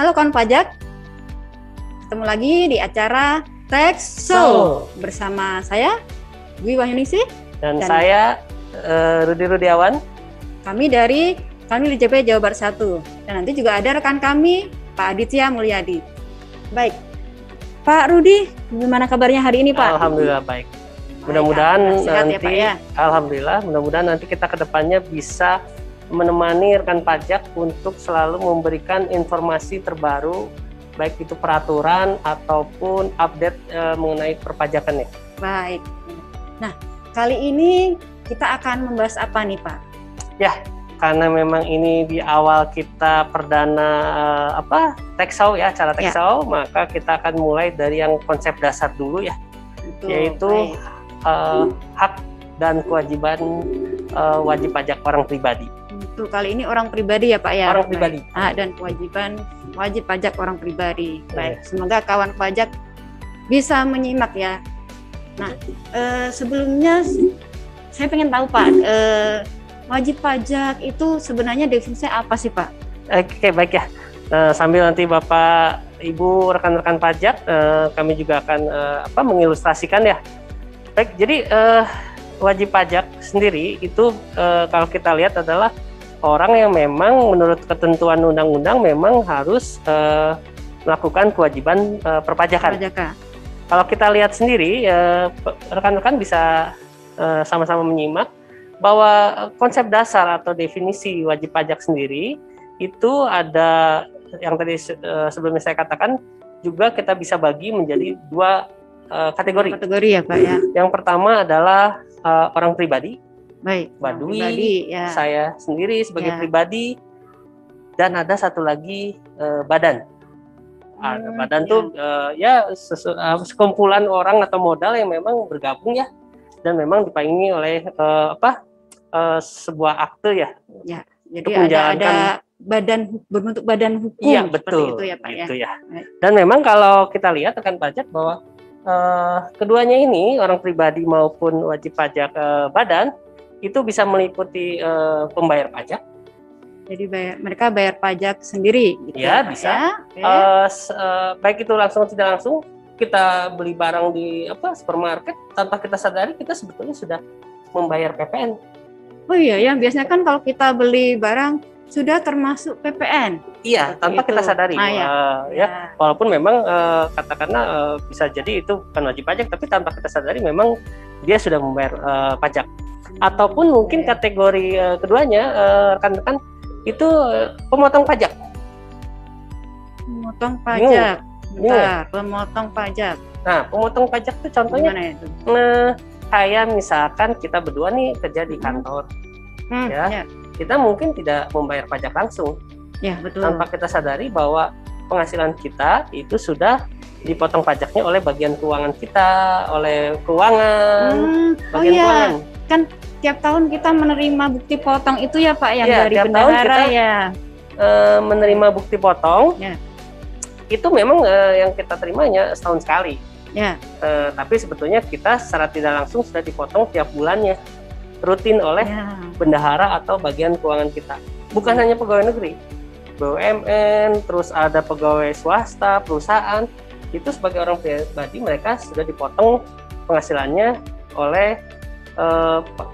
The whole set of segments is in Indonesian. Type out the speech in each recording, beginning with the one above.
Halo kawan pajak, ketemu lagi di acara Tax Show bersama saya Dwi Wahyuningsih dan saya Rudi Rudiawan. Kami dari DJP Jawa Barat 1 dan nanti juga ada rekan kami Pak Aditya Mulyadi. Baik, Pak Rudi, gimana kabarnya hari ini Pak? Alhamdulillah baik. Mudah-mudahan ya, nanti, Pak, ya? Alhamdulillah, mudah-mudahan nanti kita kedepannya bisa menemani rekan pajak untuk selalu memberikan informasi terbaru, baik itu peraturan ataupun update mengenai perpajakannya. Baik. Nah, kali ini kita akan membahas apa nih Pak? Ya, karena memang ini di awal kita perdana tax show ya, acara tax show, maka kita akan mulai dari yang konsep dasar dulu ya, yaitu hak dan kewajiban wajib pajak orang pribadi. Betul, kali ini orang pribadi ya Pak ya. Orang pribadi. Hak dan kewajiban wajib pajak orang pribadi. Baik, semoga kawan pajak bisa menyimak ya. Nah, sebelumnya saya pengen tahu Pak, wajib pajak itu sebenarnya definisinya apa sih Pak? Oke, baik ya. Sambil nanti Bapak, Ibu, rekan-rekan pajak, kami juga akan mengilustrasikan ya. Baik, jadi wajib pajak sendiri itu kalau kita lihat adalah orang yang memang menurut ketentuan undang-undang memang harus melakukan kewajiban perpajakan. Kalau kita lihat sendiri, rekan-rekan bisa sama-sama menyimak bahwa konsep dasar atau definisi wajib pajak sendiri itu ada yang tadi sebelumnya saya katakan, juga kita bisa bagi menjadi dua kategori. Kategori ya Pak ya. Yang pertama adalah orang pribadi. Baik, Mbak Dwi, ya. Saya sendiri sebagai pribadi, dan ada satu lagi badan. Badan tuh sekumpulan orang atau modal yang memang bergabung ya, dan memang dipaingi oleh sebuah akte ya. Jadi untuk ada menjalankan. badan berbentuk badan hukum Iya, seperti betul. itu ya Pak Gitu ya. ya. Dan memang kalau kita lihat rekan pajak bahwa keduanya ini, orang pribadi maupun wajib pajak badan, itu bisa meliputi pembayar pajak. Jadi mereka bayar pajak sendiri gitu Ya, Pak bisa. ya. Oke. Baik itu langsung atau tidak langsung, kita beli barang di supermarket, tanpa kita sadari kita sebetulnya sudah membayar PPN. Oh iya ya, biasanya kan kalau kita beli barang sudah termasuk PPN. Iya, Seperti tanpa itu. kita sadari. Ah, ya. Ya, walaupun memang katakanlah bisa jadi itu bukan wajib pajak, tapi tanpa kita sadari memang dia sudah membayar pajak. Ataupun mungkin kategori keduanya, rekan-rekan, itu pemotong pajak. Pemotong pajak. Bentar, pemotong pajak. Nah, pemotong pajak itu contohnya, Gimana itu? kayak misalkan kita berdua nih kerja di kantor, ya. Kita mungkin tidak membayar pajak langsung. Ya, betul. Tanpa kita sadari bahwa penghasilan kita itu sudah dipotong pajaknya oleh bagian keuangan kita, oleh keuangan, bagian keuangan. Kan tiap tahun kita menerima bukti potong itu ya Pak, yang Ya, dari tiap tahun bendahara kita, ya. Menerima bukti potong. Ya. Itu memang yang kita terimanya setahun sekali. Ya. Tapi sebetulnya kita secara tidak langsung sudah dipotong tiap bulannya, rutin oleh bendahara atau bagian keuangan kita. Bukan hanya pegawai negeri, BUMN, terus ada pegawai swasta, perusahaan, itu sebagai orang pribadi mereka sudah dipotong penghasilannya oleh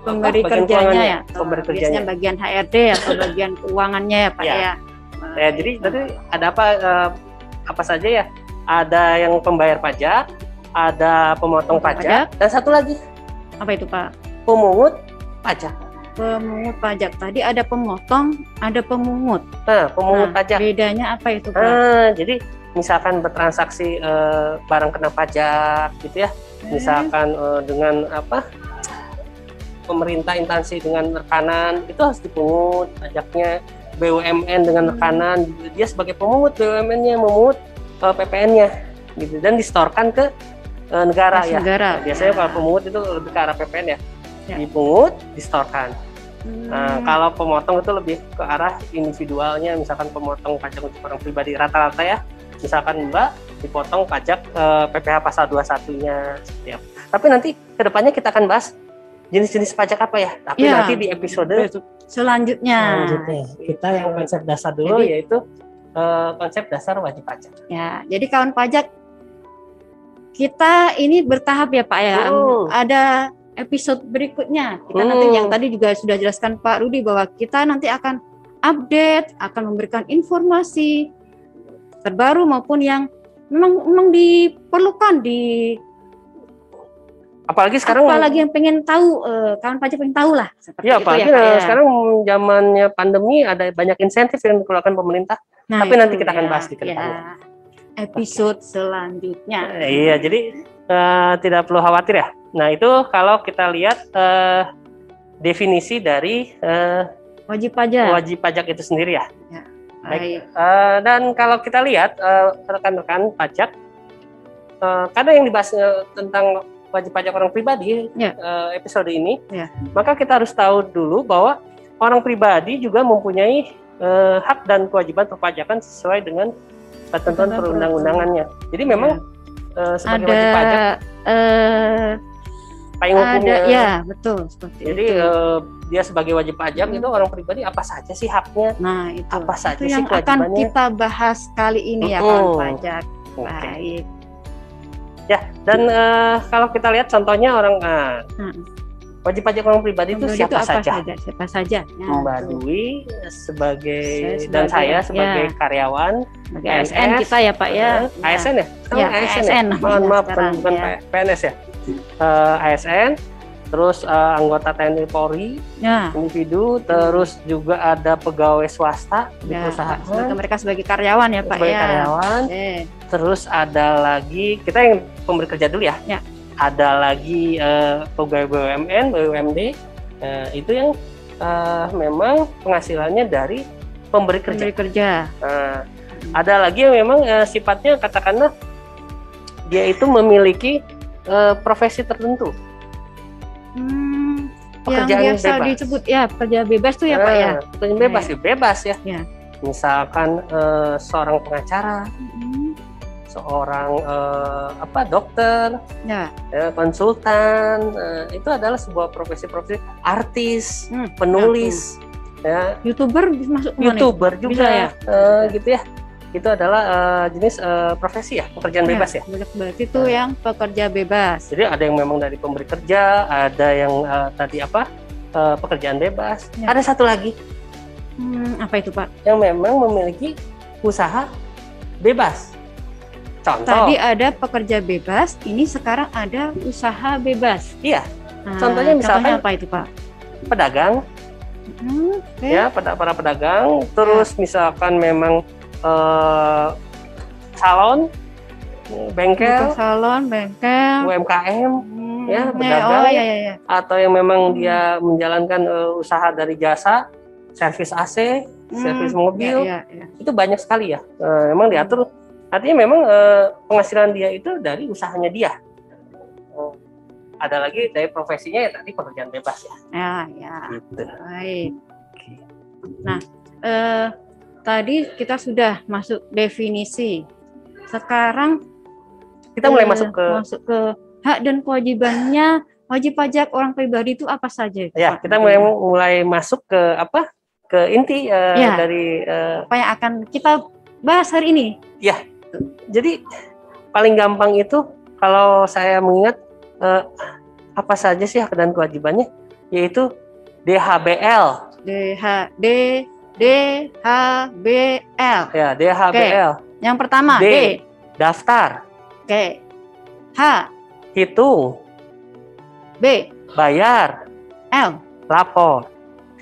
pemberi bagian kerjanya ya, pemberi biasanya kerjanya. bagian HRD atau bagian keuangannya ya Pak Ya. ya. Ya, jadi tadi ada apa saja ya? Ada yang pembayar pajak, ada pemotong pajak, dan satu lagi Apa itu Pak? pemungut pajak. Pemungut pajak. Tadi ada pemotong, ada pemungut. Nah, pemungut pajak. Bedanya apa itu Pak? Jadi misalkan bertransaksi barang kena pajak gitu ya. Misalkan dengan pemerintah instansi dengan rekanan itu harus dipungut pajaknya. BUMN dengan rekanan, dia sebagai pemungut, BUMN-nya memungut PPN-nya gitu, dan distorkan ke negara ya. Negara. Biasanya kalau pemungut itu lebih ke arah PPN ya. Dipungut, distorkan. Nah, kalau pemotong itu lebih ke arah individualnya, misalkan pemotong pajak untuk orang pribadi rata-rata ya. Misalkan Mbak dipotong pajak PPh pasal 21-nya setiap. Tapi nanti kedepannya kita akan bahas jenis-jenis pajak apa ya. Tapi nanti di episode selanjutnya. Kita yang konsep dasar dulu, yaitu konsep dasar wajib pajak. Ya, jadi kawan pajak kita ini bertahap ya Pak ya. Ada episode berikutnya. Kita nanti yang tadi juga sudah jelaskan Pak Rudi bahwa kita nanti akan update, akan memberikan informasi terbaru maupun yang memang diperlukan di. Apalagi sekarang. Apalagi yang pengen tahu, kawan pajak pengen tahu lah. Ya, apalagi sekarang zamannya pandemi ada banyak insentif yang dikeluarkan pemerintah. Tapi nanti kita akan bahas di kedepannya. Episode selanjutnya. Iya, jadi tidak perlu khawatir ya. Nah, itu kalau kita lihat definisi dari wajib pajak. Wajib pajak itu sendiri ya. Baik. Dan kalau kita lihat rekan-rekan pajak, karena yang dibahas tentang wajib pajak orang pribadi episode ini, maka kita harus tahu dulu bahwa orang pribadi juga mempunyai hak dan kewajiban perpajakan sesuai dengan ketentuan perundang-undangannya. Jadi memang sebagai wajib pajak payung hukumnya. Ya, betul seperti jadi itu. Dia sebagai wajib pajak itu orang pribadi apa saja sih haknya? Nah, itu apa saja itu sih yang akan kita bahas kali ini ya kawan pajak. Baik. Ya, dan kalau kita lihat contohnya orang wajib pajak orang pribadi itu siapa saja? Siapa saja? Mbak Dwi sebagai dan saya sebagai karyawan, sebagai ASN kita ya Pak ya. ASN ya? ASN. Mohon maaf, bukan PNS ya. ASN, terus anggota TNI Polri, individu, terus juga ada pegawai swasta di perusahaan. Mereka sebagai karyawan ya Pak ya. Karyawan. Terus ada lagi kita yang pemberi kerja dulu ya. Ada lagi pegawai BUMN, BUMD, itu yang memang penghasilannya dari pemberi kerja. Ada lagi yang memang sifatnya katakanlah dia itu memiliki profesi tertentu. pekerjaan yang biasa bebas. disebut ya pekerja bebas tuh ya Pak ya. Pekerjaan bebas Ya, ya, bebas ya. Ya. Misalkan seorang pengacara, seorang dokter, Ya. konsultan, itu adalah sebuah profesi-profesi. Artis, penulis, ya, YouTuber masuk kemana? YouTuber juga, Bisa ya? gitu ya. Itu adalah jenis profesi ya, pekerjaan bebas ya. Berarti itu yang pekerja bebas. Jadi ada yang memang dari pemberi kerja, ada yang tadi pekerjaan bebas. Ya. Ada satu lagi Apa itu Pak? yang memang memiliki usaha bebas. Contoh. Tadi ada pekerja bebas, ini sekarang ada usaha bebas. Iya. Nah, Contohnya misalkan apa itu Pak? Pedagang, Okay. ya para pedagang. Terus misalkan memang salon, bengkel, Buka salon, bengkel, UMKM, ya, oh pedagang. ya. Atau yang memang dia menjalankan usaha dari jasa, servis AC, servis mobil, ya. itu banyak sekali ya. Memang diatur. Artinya memang penghasilan dia itu dari usahanya dia. Ada lagi dari profesinya ya tadi pekerjaan bebas ya. Ya. Gitu. Baik. Nah, tadi kita sudah masuk definisi. Sekarang Kita mulai masuk ke hak dan kewajibannya wajib pajak orang pribadi itu apa saja? ya, Pak? kita mulai masuk ke ke inti dari apa yang akan kita bahas hari ini. Ya, jadi paling gampang itu kalau saya mengingat apa saja sih hak dan kewajibannya, yaitu DHBL. DHBL. Ya, DHBL. Yang pertama D. Daftar. Oke. H. Hitung. B. Bayar. L. Lapor.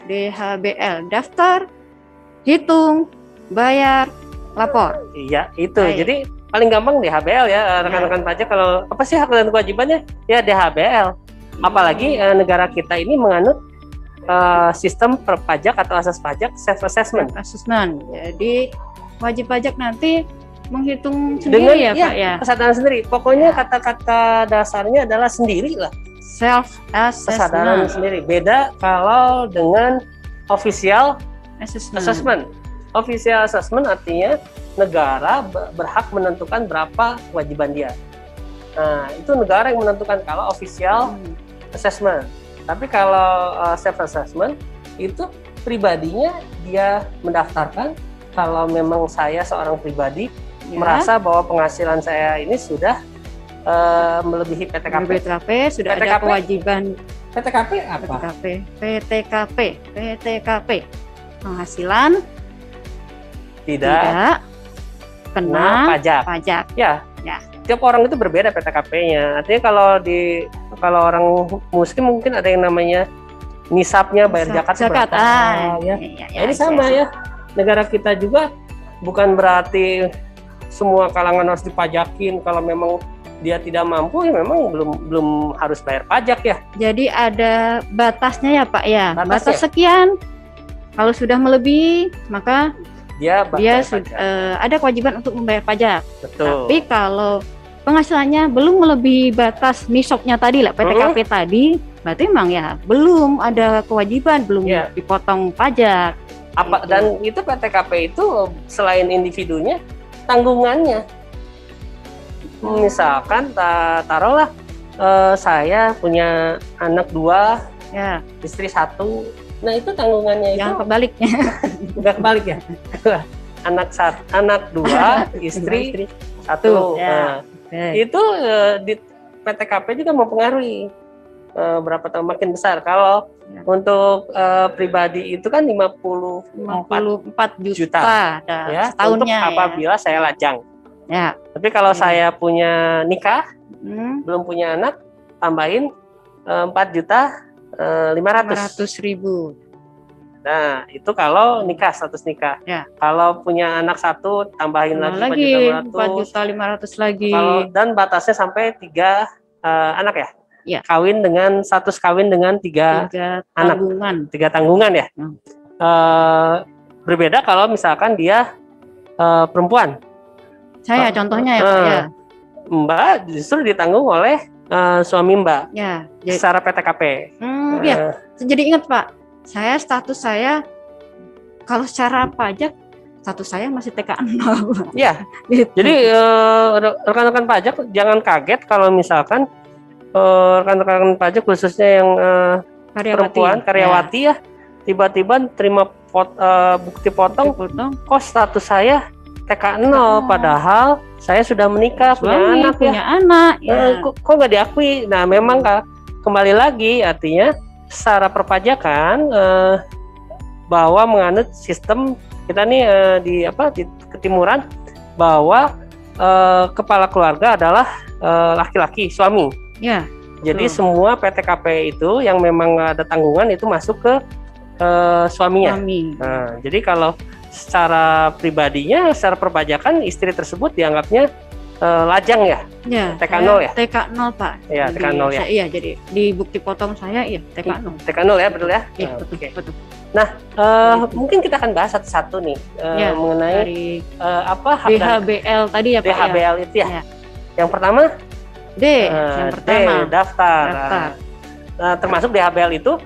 DHBL. Daftar, hitung, bayar, lapor. Iya, itu. Baik. Jadi paling gampang DHBL ya, rekan-rekan pajak. Kalau apa sih hak dan kewajibannya? Ya DHBL. Apalagi negara kita ini menganut sistem perpajak atau asas pajak self assessment. Jadi wajib pajak nanti menghitung sendiri ya Pak ya. Kesadaran sendiri. Pokoknya kata-kata dasarnya adalah sendiri lah. Self Kesadaran assessment. sendiri. Beda kalau dengan official assessment. Official assessment artinya negara berhak menentukan berapa kewajiban dia. Nah, itu negara yang menentukan kalau official assessment. Tapi kalau self assessment itu pribadinya dia mendaftarkan kalau memang saya seorang pribadi merasa bahwa penghasilan saya ini sudah melebihi PTKP. Sudah PTKP? ada kewajiban PTKP apa? PTKP. Penghasilan Tidak kena pajak. Ya. Tiap orang itu berbeda PTKP-nya. Artinya kalau orang muslim mungkin ada yang namanya nisabnya bayar zakat berapa. Ya. Ini sama ya. Negara kita juga bukan berarti semua kalangan harus dipajakin. Kalau memang dia tidak mampu, ya memang belum harus bayar pajak ya. Jadi ada batasnya ya Pak ya. Batasnya. Batas sekian. Kalau sudah melebihi, maka dia ada kewajiban untuk membayar pajak. Betul. Tapi kalau penghasilannya belum melebihi batas nisabnya tadi lah PTKP tadi, berarti memang ya belum ada kewajiban, belum dipotong pajak. Dan itu PTKP itu selain individunya, tanggungannya. Misalkan taruhlah saya punya anak 2, istri 1. Nah, itu tanggungannya Jangan itu kebaliknya. Enggak kebalik ya. anak 2, istri 1. Nah, itu di PTKP juga mempengaruhi berapa tahun makin besar. Kalau untuk pribadi itu kan 54 juta ya, untuk apabila saya lajang. Ya. Tapi kalau saya punya nikah, belum punya anak, tambahin 4.500.000. Nah, itu kalau nikah, status nikah. Ya. Kalau punya anak 1, tambahin lagi 4.500.000 lagi. Dan batasnya sampai 3 anak ya. Ya. Status kawin dengan 3 anak. 3 tanggungan ya. Berbeda kalau misalkan dia perempuan. Saya contohnya ya Pak ya. Mbak justru ditanggung oleh suami Mbak. Ya. Secara PTKP. Jadi ingat Pak, status saya kalau secara pajak status saya masih TK 0. Ya. Gitu. Jadi rekan-rekan pajak jangan kaget kalau misalkan rekan-rekan pajak khususnya yang perempuan karyawati ya tiba-tiba terima bukti potong, kok status saya TK 0 padahal saya sudah menikah, punya anak ya. Kok nggak diakui? Nah memang kembali lagi artinya secara perpajakan bahwa menganut sistem kita nih di ketimuran bahwa kepala keluarga adalah laki-laki, suami. Ya. Jadi semua PTKP itu yang memang ada tanggungan itu masuk ke suaminya. Nah, jadi kalau secara pribadinya, secara perpajakan istri tersebut dianggapnya lajang ya? TK 0 ya? TK 0 Pak. Iya, TK 0 ya? Iya, jadi di bukti potong saya TK 0. TK 0 ya, betul ya? Iya, betul. Nah, mungkin kita akan bahas satu-satu nih mengenai hak DHBL tadi ya Pak. DHBL itu ya. Yang pertama yang pertama daftar. Nah, termasuk DHBL itu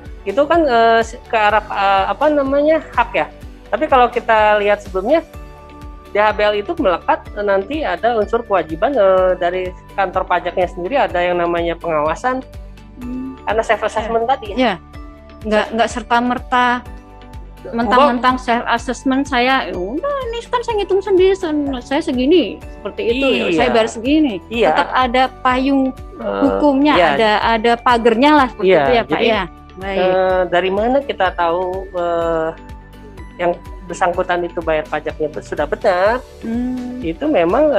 kan ke arah hak ya. Tapi kalau kita lihat sebelumnya DHBL itu melekat nanti ada unsur kewajiban dari kantor pajaknya sendiri, ada yang namanya pengawasan karena self assessment tadi ya. Nggak serta-merta mentang-mentang self assessment saya udah ini kan saya ngitung sendiri saya segini seperti itu saya bayar segini. Tetap ada payung hukumnya, ada pagernya lah seperti itu ya Pak. Jadi, dari mana kita tahu yang bersangkutan itu bayar pajaknya sudah benar? Itu memang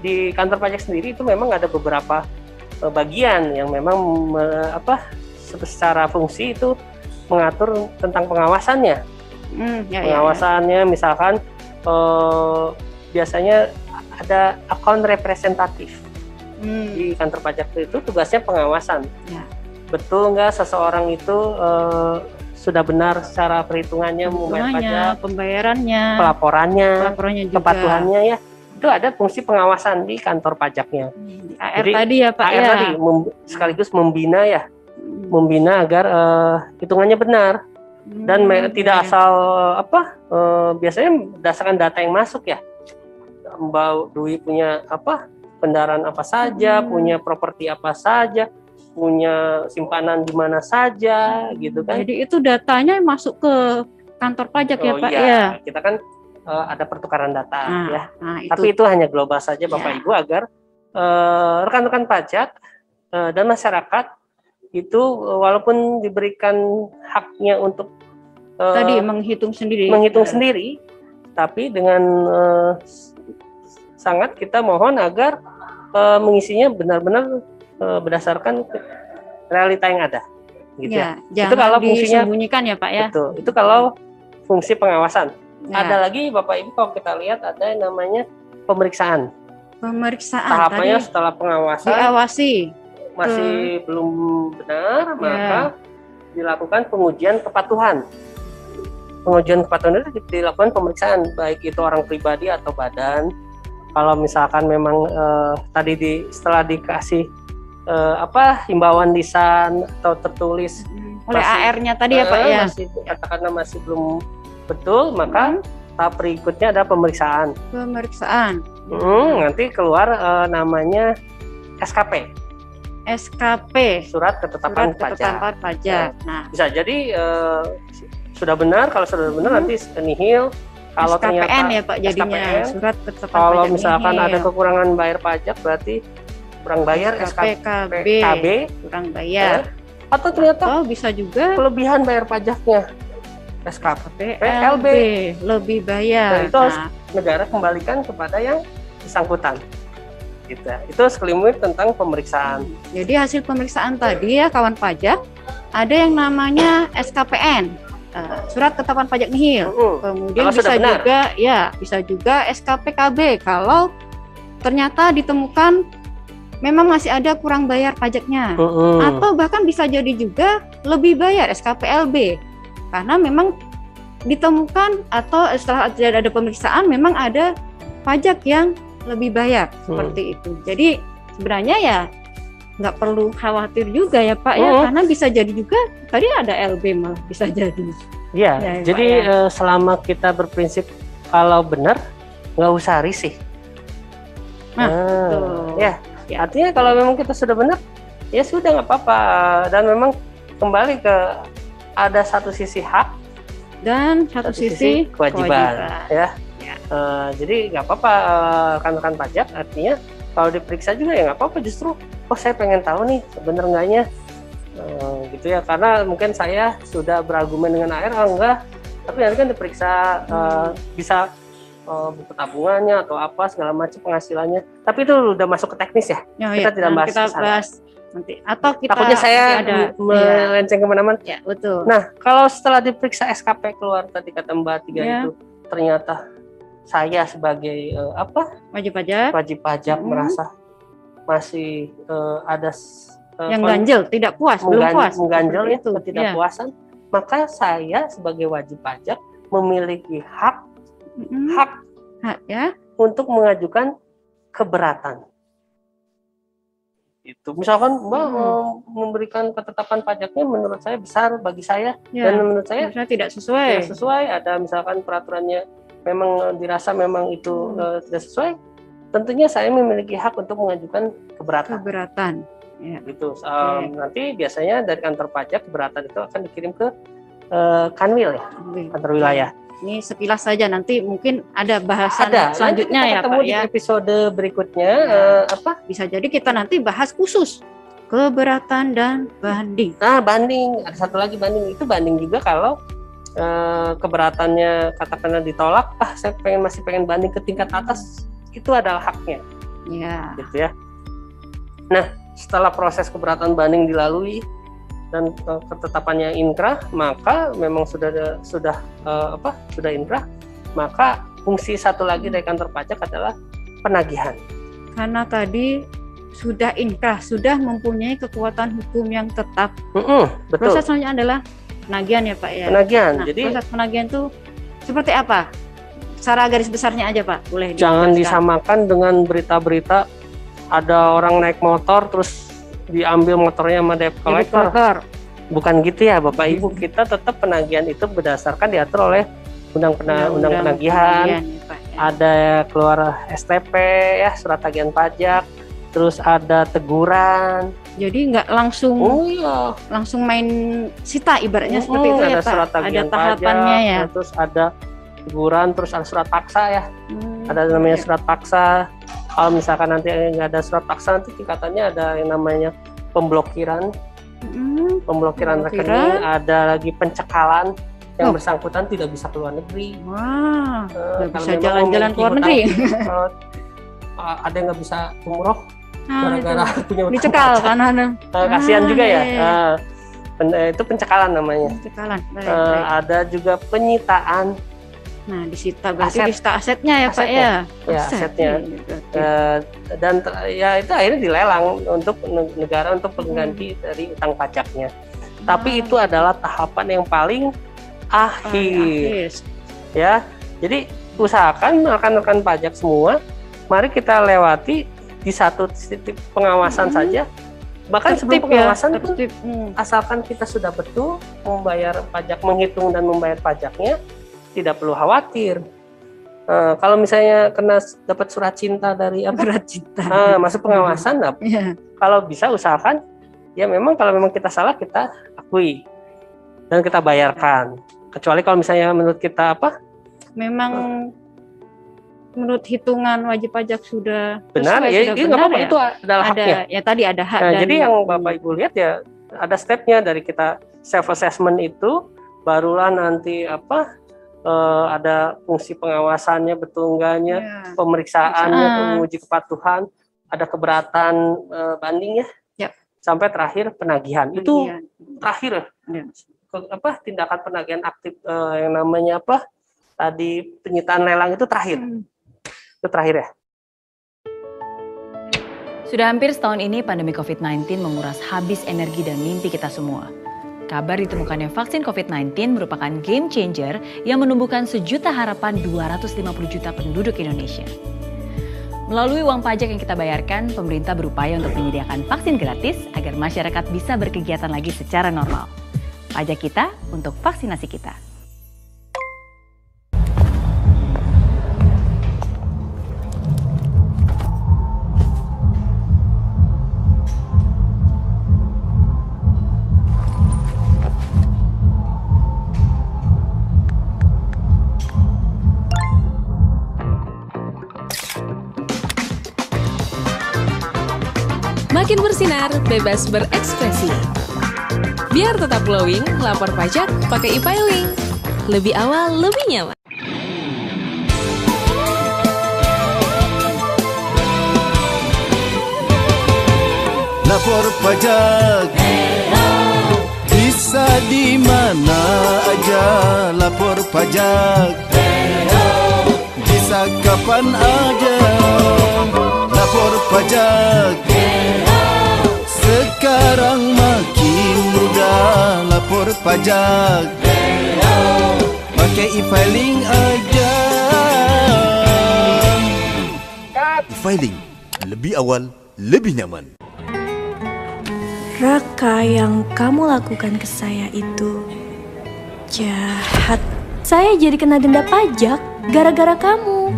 di kantor pajak sendiri itu memang ada beberapa bagian yang memang secara fungsi itu mengatur tentang pengawasannya. Pengawasannya misalkan biasanya ada akun representatif di kantor pajak itu tugasnya pengawasan. Betul nggak seseorang itu sudah benar secara perhitungannya membayar pajak, pembayarannya, pelaporannya juga, kepatuhannya ya. Itu ada fungsi pengawasan di kantor pajaknya. AR jadi, tadi ya Pak AR tadi sekaligus membina ya. Membina agar hitungannya benar dan tidak asal biasanya berdasarkan data yang masuk ya. Mbak Dwi punya kendaraan apa saja, punya properti apa saja, punya simpanan di mana saja gitu kan. Jadi itu datanya masuk ke kantor pajak ya Pak ya. Kita kan ada pertukaran data ya. Tapi itu hanya global saja Bapak Ibu agar rekan-rekan pajak dan masyarakat itu walaupun diberikan haknya untuk tadi menghitung sendiri, tapi dengan sangat kita mohon agar mengisinya benar-benar berdasarkan realita yang ada, gitu ya. Itu kalau fungsinya disembunyikan ya Pak ya. Betul. Itu kalau fungsi pengawasan. Ada lagi Bapak Ibu kalau kita lihat ada yang namanya pemeriksaan. Tahapannya tadi setelah pengawasan diawasi. Masih belum benar, maka dilakukan pengujian kepatuhan. Pengujian kepatuhan itu dilakukan pemeriksaan, baik itu orang pribadi atau badan. Kalau misalkan memang tadi setelah dikasih himbauan lisan atau tertulis oleh AR-nya tadi ya Pak ya. Katakanlah masih belum betul, maka tahap berikutnya ada pemeriksaan. Nanti keluar namanya SKP. Surat ketetapan pajak. Nah, bisa jadi sudah benar. Kalau sudah benar nanti nihil. Kalau SKPN ternyata ya Pak jadinya SKPN, surat ketetapan kalau pajak. Kalau misalkan ada kekurangan bayar pajak berarti kurang bayar SKPKB kurang bayar. Atau ternyata bisa juga kelebihan bayar pajaknya. SKPLB lebih bayar. Dan itu harus negara kembalikan kepada yang bersangkutan. Gitu. Itu sekelumit tentang pemeriksaan. Jadi hasil pemeriksaan tadi ya kawan pajak ada yang namanya SKPN, surat ketetapan pajak nihil. Kemudian bisa juga SKPKB kalau ternyata ditemukan memang masih ada kurang bayar pajaknya. Atau bahkan bisa jadi juga lebih bayar SKPLB karena memang ditemukan atau setelah ada pemeriksaan memang ada pajak yang lebih bayar seperti itu. Jadi sebenarnya ya nggak perlu khawatir juga ya Pak ya, karena bisa jadi juga tadi ada LB malah bisa jadi. Iya, Ya, jadi Pak, ya. selama kita berprinsip kalau benar nggak usah risih. Nah, betul. Ya, artinya kalau memang kita sudah benar, ya sudah nggak apa-apa. Dan memang kembali ke ada satu sisi hak Dan satu sisi kewajiban. Ya. Jadi nggak apa-apa rekan-rekan pajak, artinya kalau diperiksa juga ya nggak apa-apa, justru saya pengen tahu nih bener enggaknya gitu ya, karena mungkin saya sudah berargumen dengan AR enggak, tapi nanti kan diperiksa bisa buku tabungannya atau apa segala macam penghasilannya, tapi itu udah masuk ke teknis ya, kita tidak bahas nanti, atau kita takutnya saya melenceng kemana-mana. Ya, betul. Nah, kalau setelah diperiksa SKP keluar tadi kata Mbak Tiga itu ternyata saya sebagai wajib pajak merasa masih ada yang ganjel, tidak puas, belum puas, mengganjel itu ketidakpuasan, maka saya sebagai wajib pajak memiliki hak ya untuk mengajukan keberatan. Itu misalkan Mbak memberikan ketetapan pajaknya menurut saya besar bagi saya, dan menurut saya tidak sesuai, ada misalkan peraturannya memang dirasa memang itu tidak sesuai, tentunya saya memiliki hak untuk mengajukan keberatan. Ya. Gitu. Nanti biasanya dari kantor pajak keberatan itu akan dikirim ke Kanwil ya, kantor wilayah. Ini sekilas saja, nanti mungkin ada bahasan selanjutnya ya Pak di episode berikutnya. Bisa jadi kita nanti bahas khusus keberatan dan banding. Banding, ada satu lagi banding, itu banding juga kalau keberatannya katakanlah ditolak, saya masih pengen banding ke tingkat atas, itu adalah haknya. Ya. Gitu ya. Nah, setelah proses keberatan banding dilalui dan ketetapannya inkrah, maka memang sudah inkrah, maka fungsi satu lagi dari kantor pajak adalah penagihan. Karena tadi sudah inkrah, sudah mempunyai kekuatan hukum yang tetap. Betul. Proses selanjutnya adalah penagihan ya Pak ya. Penagihan. Nah, jadi proses penagihan itu seperti apa? Secara garis besarnya aja Pak, boleh. Jangan disamakan dengan berita-berita ada orang naik motor terus diambil motornya sama debt collector. Bukan gitu ya Bapak Ibu, kita tetap penagihan itu berdasarkan diatur oleh undang penagihan. Ada keluar STP ya, surat tagihan pajak, terus ada teguran. Jadi nggak langsung langsung main sita ibaratnya seperti itu ya Pak. Ada tahapannya pajak, ya. Terus ada teguran, terus ada surat paksa ya. Ada namanya surat paksa. Kalau misalkan nanti nggak ada surat paksa, nanti tingkatannya ada yang namanya pemblokiran. Pemblokiran rekening, ada lagi pencekalan yang bersangkutan tidak bisa keluar negeri. Nggak bisa jalan-jalan keluar negeri. Ada yang nggak bisa umroh gara-gara punya utang dicekal kan kasihan juga ya. Itu pencekalan namanya. Baik. Ada juga penyitaan. Nah, disita berarti disita asetnya ya Pak ya. Ya, asetnya. Dan ya itu akhirnya dilelang untuk negara untuk pengganti dari utang pajaknya. Tapi itu adalah tahapan yang paling akhir. Ya. Jadi usahakan rekan-rekan pajak semua, mari kita lewati di satu titik pengawasan saja. Bahkan sebelum pengawasan itu asalkan kita sudah betul membayar pajak, menghitung dan membayar pajaknya, tidak perlu khawatir. Kalau misalnya dapat surat cinta dari masuk pengawasan, kalau bisa usahakan ya memang kalau memang kita salah kita akui dan kita bayarkan. Kecuali kalau misalnya menurut kita memang menurut hitungan wajib pajak sudah benar ya, nggak apa-apa, itu adalah haknya. Ya tadi ada hak. Jadi yang Bapak Ibu lihat ya ada stepnya dari kita self assessment itu, barulah nanti ada fungsi pengawasannya betul enggaknya, pemeriksaannya, menguji kepatuhan, ada keberatan bandingnya, sampai terakhir penagihan. Itu terakhir tindakan penagihan aktif yang namanya tadi penyitaan lelang itu terakhir. Itu terakhir ya. Sudah hampir setahun ini pandemi COVID-19 menguras habis energi dan mimpi kita semua. Kabar ditemukannya vaksin COVID-19 merupakan game changer yang menumbuhkan sejuta harapan 250 juta penduduk Indonesia. Melalui uang pajak yang kita bayarkan, pemerintah berupaya untuk menyediakan vaksin gratis agar masyarakat bisa berkegiatan lagi secara normal. Pajak kita untuk vaksinasi kita. Makin bersinar, bebas berekspresi. Biar tetap glowing, lapor pajak pakai e-filing. Lebih awal, lebih nyaman. Lapor pajak bisa di mana aja. Lapor pajak bisa kapan aja. Lapor pajak sekarang makin mudah. Lapor pajak pakai e-filing aja. E-filing lebih awal, lebih nyaman. Raka, yang kamu lakukan ke saya itu jahat. Saya jadi kena denda pajak gara-gara kamu.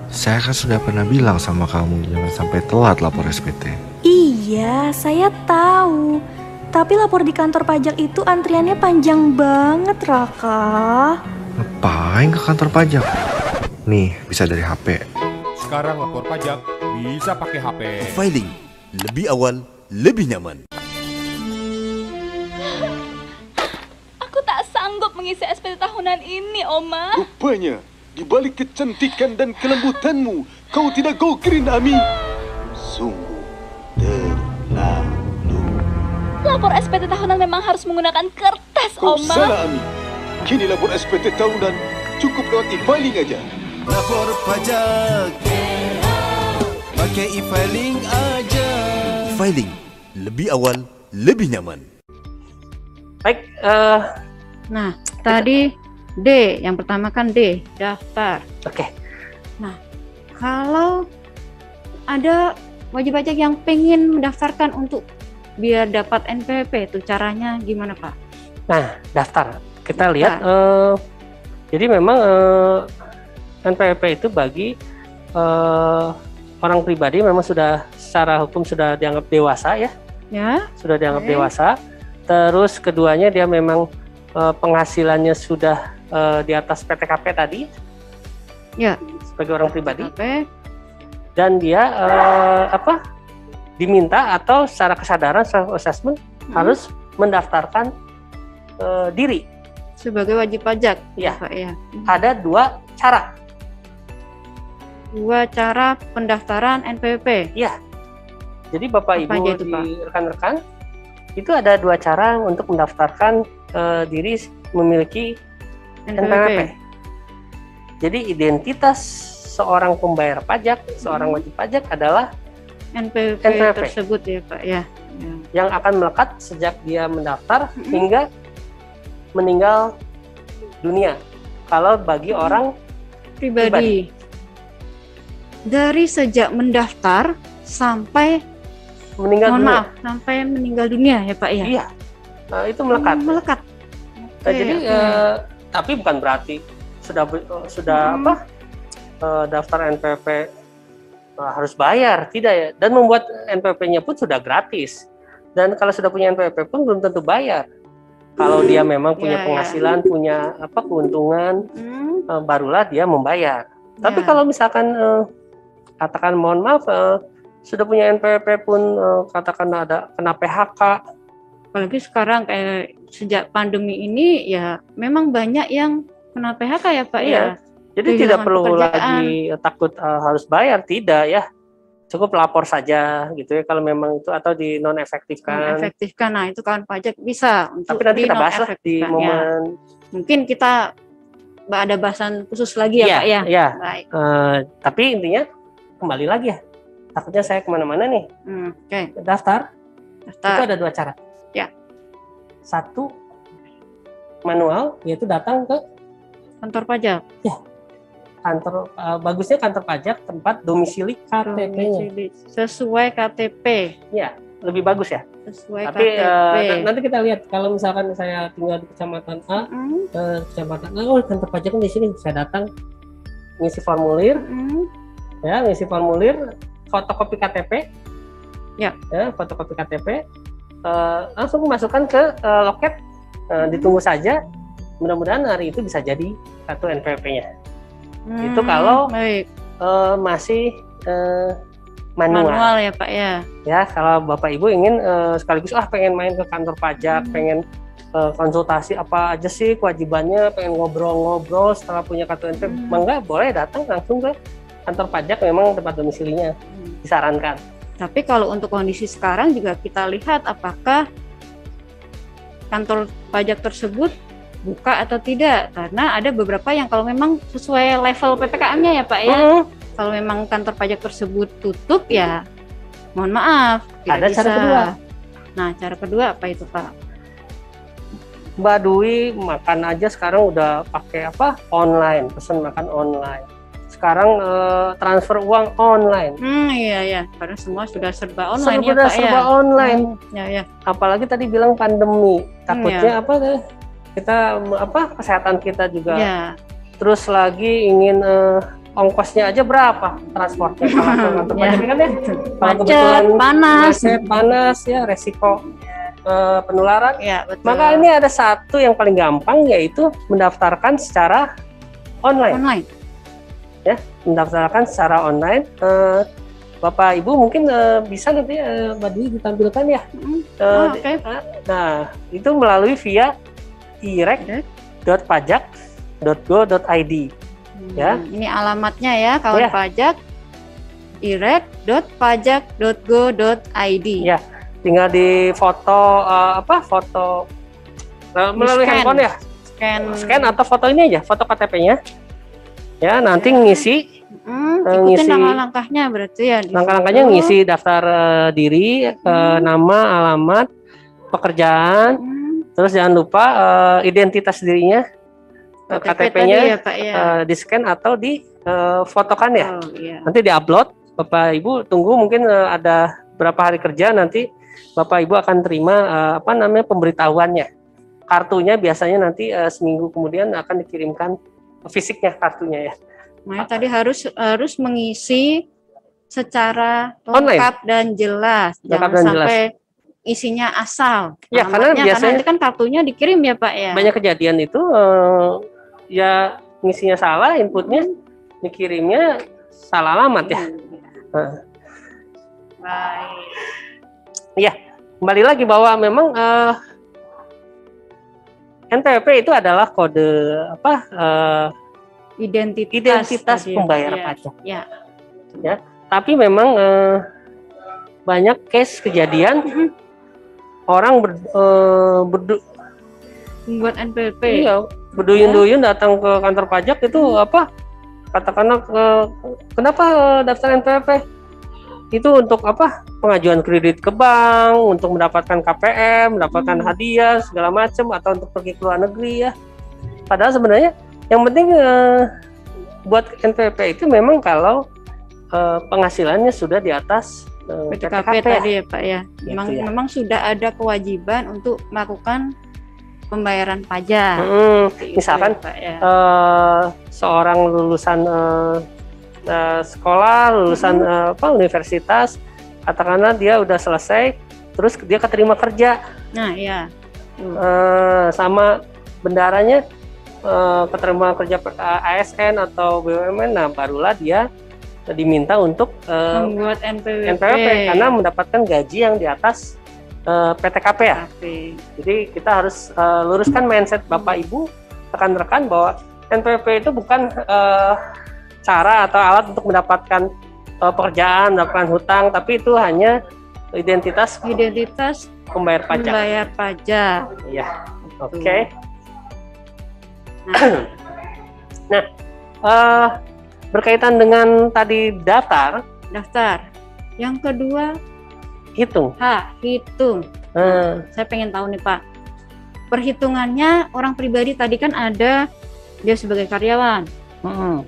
Saya kan sudah pernah bilang sama kamu jangan sampai telat lapor SPT. Iya, saya tahu. Tapi lapor di kantor pajak itu antriannya panjang banget, Raka. Ngapain ke kantor pajak? Nih, bisa dari HP. Sekarang lapor pajak bisa pakai HP. E-filing lebih awal, lebih nyaman. Aku tak sanggup mengisi SPT tahunan ini, Oma. Rupanya, di balik kecantikan dan kelembutanmu, kau tidak go green, Ami. Sungguh terlalu. Lapor SPT tahunan memang harus menggunakan kertas, Kau Oma. salah, Ami. Kini lapor SPT tahunan cukup lewat e-filing aja. Lapor pajak pakai e-filing aja. E-filing lebih awal, lebih nyaman. Baik, Nah, tadi D, yang pertama kan D, daftar. oke. Nah, kalau ada wajib pajak yang pengen mendaftarkan untuk biar dapat NPWP, itu caranya gimana, Pak? Nah, daftar. Kita lihat, jadi memang NPWP itu bagi orang pribadi memang sudah secara hukum sudah dianggap dewasa ya. Ya, Sudah dianggap Oke. dewasa. Terus keduanya dia memang penghasilannya sudah di atas PTKP tadi. Ya. Sebagai orang pribadi. Oke. Dan dia diminta atau secara kesadaran self assessment harus mendaftarkan diri. Sebagai wajib pajak, Iya. Pak ya. Ada dua cara. Dua cara pendaftaran NPWP. Iya. Jadi Bapak Apa Ibu aja itu, di Pak? rekan-rekan itu ada dua cara untuk mendaftarkan diri memiliki NPWP. Jadi identitas seorang pembayar pajak, seorang wajib pajak adalah NPWP NPWP. tersebut ya, Pak ya. yang akan melekat sejak dia mendaftar hingga meninggal dunia. Kalau bagi orang Pribadi. Dari sejak mendaftar sampai meninggal mohon dunia. maaf, sampai meninggal dunia ya, Pak ya. Iya, itu melekat. Melekat. Jadi Oke. tapi bukan berarti sudah daftar NPWP harus bayar, tidak ya. Dan membuat NPWP-nya pun sudah gratis. Dan kalau sudah punya NPWP pun belum tentu bayar. Kalau dia memang punya Ya, penghasilan, punya keuntungan, barulah dia membayar. Tapi Ya. kalau misalkan katakan mohon maaf sudah punya NPWP pun katakan ada kena PHK. Apalagi sekarang kayak sejak pandemi ini ya memang banyak yang kena PHK ya, Pak Iya. ya. Jadi Kehilangan tidak perlu pekerjaan. lagi takut harus bayar, tidak ya. Cukup lapor saja gitu ya kalau memang itu atau di non efektifkan. Efektifkan. Nah, itu kawan pajak bisa untuk Tapi nanti kita bahas lah di dinonefektifkan, ya. momen. Mungkin kita ada bahasan khusus lagi ya, Pak ya. Iya. Baik. Tapi intinya kembali lagi ya. Takutnya saya kemana-mana nih. Oke. Daftar. Daftar. Itu ada dua cara. Ya. Satu manual, yaitu datang ke Kantor pajak. Ya. kantor bagusnya kantor pajak tempat domisili KTP-nya. Sesuai KTP. Ya, lebih bagus ya. Sesuai Tapi KTP. nanti kita lihat kalau misalkan saya tinggal di kecamatan A, kecamatan A, oh kantor pajaknya di sini, saya datang ngisi formulir, ya ngisi formulir, fotokopi KTP, ya fotokopi KTP, langsung masukkan ke loket, ditunggu saja, mudah-mudahan hari itu bisa jadi kartu NPWP-nya. Itu kalau masih manual ya Pak ya. Ya, kalau Bapak Ibu ingin sekaligus pengen main ke kantor pajak, pengen konsultasi apa aja sih kewajibannya, pengen ngobrol-ngobrol setelah punya kartu NPWP, mangga boleh datang langsung ke kantor pajak, memang tempat domisilinya disarankan. Tapi kalau untuk kondisi sekarang juga kita lihat apakah kantor pajak tersebut buka atau tidak, karena ada beberapa yang kalau memang sesuai level PPKM-nya ya Pak ya. Kalau memang kantor pajak tersebut tutup ya mohon maaf tidak bisa. Cara kedua. Nah, cara kedua apa itu Pak? Mbak Dwi makan aja sekarang udah pakai apa? Online, pesan makan online. Sekarang transfer uang online. Iya, karena semua sudah serba online ya Pak serba ya. online. Ya. Apalagi tadi bilang pandemi, takutnya kita kesehatan kita juga. Ya. Terus lagi ingin ongkosnya aja berapa transportnya kalau kantor pajak kan ya, macet, panas ya, resiko penularan. Ya, betul. Maka ini ada satu yang paling gampang, yaitu mendaftarkan secara online. Ya, mendaftarkan secara online. Bapak Ibu mungkin bisa nanti Mbak Dwi ditampilkan ya. Nah, itu melalui via irek.pajak.go.id. Ya. Ini alamatnya ya kawan pajak, irek.pajak.go.id. Ya, tinggal di foto melalui handphone ya. Scan atau foto ini aja, foto KTP-nya. Ya, nanti ngisi. Ikutin langkah-langkahnya berarti ya. Langkah-langkahnya ngisi daftar diri, nama, alamat, pekerjaan, terus jangan lupa identitas dirinya. KTP-nya di scan atau di fotokan ya. Nanti diupload. Bapak Ibu tunggu mungkin ada berapa hari kerja, nanti Bapak Ibu akan terima pemberitahuannya. Kartunya biasanya nanti seminggu kemudian akan dikirimkan fisiknya kartunya ya. Makanya tadi harus mengisi secara lengkap dan jelas. Jangan sampai isinya asal. Ya, karena biasanya nanti kan kartunya dikirim ya Pak ya. Banyak kejadian itu ya ngisinya salah, inputnya dikirimnya salah alamat ya. Baik. Ya, kembali lagi bahwa memang NPWP itu adalah kode identitas pembayar pajak. Ya. Ya, tapi memang banyak case kejadian orang membuat NPWP. Iya, berduyun-duyun datang ke kantor pajak itu katakanlah kenapa daftar NPWP? Itu untuk pengajuan kredit ke bank, untuk mendapatkan KPM, mendapatkan hadiah segala macam, atau untuk pergi ke luar negeri ya. Padahal sebenarnya yang penting buat NPWP itu memang kalau penghasilannya sudah di atas PTKP tadi ya Pak ya. Memang gitu sudah ada kewajiban untuk melakukan pembayaran pajak. Misalkan seorang lulusan sekolah, lulusan universitas, katakanlah dia udah selesai, terus dia keterima kerja. Nah, iya. Sama bendaranya keterima kerja ASN atau BUMN, nah barulah dia diminta untuk membuat NPWP karena mendapatkan gaji yang di atas PTKP ya. Jadi kita harus luruskan mindset Bapak Ibu, rekan-rekan, bahwa NPWP itu bukan cara atau alat untuk mendapatkan pekerjaan, mendapatkan hutang, tapi itu hanya identitas pembayar pajak. Pembayar pajak. Iya. Oke. Nah, berkaitan dengan tadi daftar. Yang kedua hitung. Hitung. Saya pengen tahu nih Pak. Perhitungannya orang pribadi tadi kan ada dia sebagai karyawan,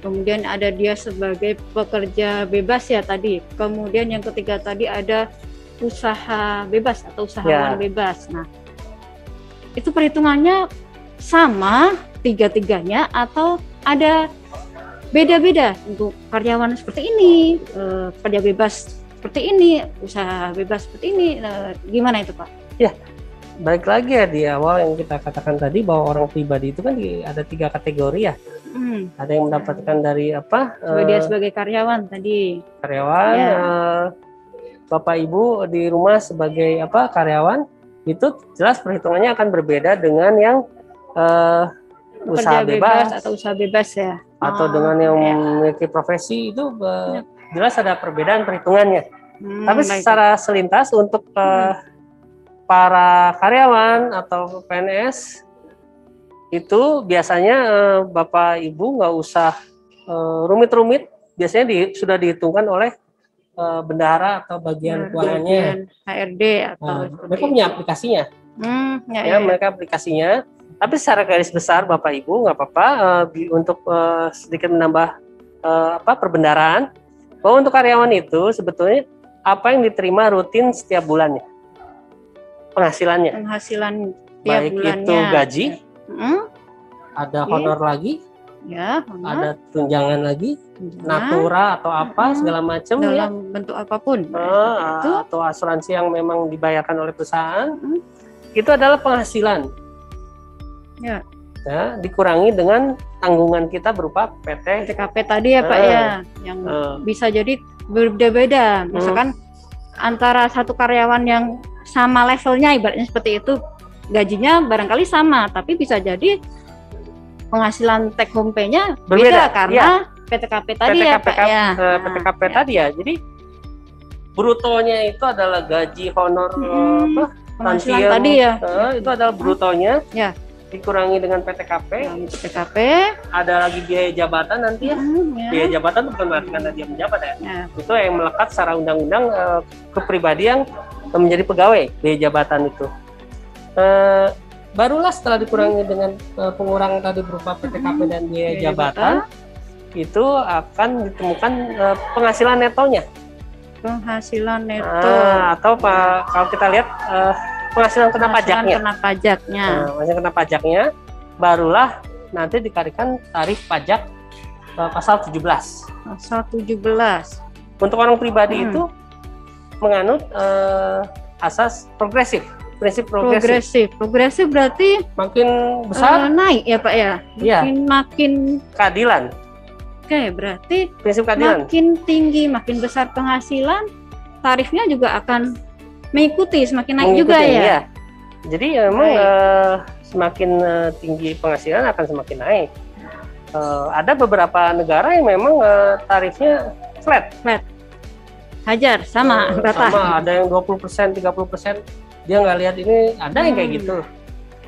Kemudian ada dia sebagai pekerja bebas ya tadi. Kemudian yang ketiga tadi ada usaha bebas atau usahawan bebas. Nah, itu perhitungannya sama tiga-tiganya atau ada beda-beda untuk karyawan seperti ini, kerja bebas seperti ini, usaha bebas seperti ini, gimana itu Pak? Ya, balik lagi ya di awal yang kita katakan tadi bahwa orang pribadi itu kan ada 3 kategori ya. Ada yang mendapatkan dari apa? Dia sebagai karyawan tadi. Karyawan, Bapak Ibu di rumah sebagai apa? Karyawan, itu jelas perhitungannya akan berbeda dengan yang usaha bebas atau usaha bebas ya. Atau dengan yang memiliki profesi itu jelas ada perbedaan perhitungannya. Tapi secara selintas untuk para karyawan atau PNS itu biasanya Bapak Ibu nggak usah rumit-rumit, biasanya sudah dihitungkan oleh bendahara atau bagian keuangannya, HRD atau mereka punya aplikasinya. Mereka aplikasinya. Tapi secara garis besar Bapak Ibu nggak apa-apa untuk sedikit menambah perbendaharaan bahwa untuk karyawan itu sebetulnya apa yang diterima rutin setiap bulannya, penghasilan tiap baik bulannya. Itu gaji, ada honor lagi, ada tunjangan lagi, natura atau apa segala macam dalam bentuk apapun, itu atau asuransi yang memang dibayarkan oleh perusahaan, itu adalah penghasilan. Dikurangi dengan tanggungan kita berupa PTKP tadi ya Pak ya, yang bisa jadi berbeda-beda. Misalkan antara satu karyawan yang sama levelnya ibaratnya seperti itu, gajinya barangkali sama, tapi bisa jadi penghasilan take home pay-nya beda karena PTKP tadi ya Pak ya. PTKP tadi ya, jadi brutonya itu adalah gaji honor penghasilan tadi ya. Itu adalah brutonya. Dikurangi dengan PTKP, ada lagi biaya jabatan nanti ya. Biaya jabatan bukan berarti karena dia menjabat ya. Itu yang melekat secara undang-undang ke pribadi yang menjadi pegawai, biaya jabatan itu. Barulah setelah dikurangi dengan pengurangan tadi berupa PTKP dan biaya jabatan, itu akan ditemukan penghasilan netonya. Penghasilan neto. Atau kalau kita lihat penghasilan kena pajaknya. Penghasilan kena pajaknya, barulah nanti dikarikan tarif pajak pasal 17. Pasal 17. Untuk orang pribadi itu menganut asas progresif, prinsip progresif. Progresif berarti makin besar naik ya Pak ya. Makin keadilan. Oke, berarti prinsip keadilan. Makin tinggi, makin besar penghasilan, tarifnya juga akan mengikuti, semakin naik juga ya. Jadi memang semakin tinggi penghasilan akan semakin naik. Ada beberapa negara yang memang tarifnya flat. Hajar sama rata. Sama, ada yang 20%, 30%. Dia nggak lihat ini, ada yang kayak gitu.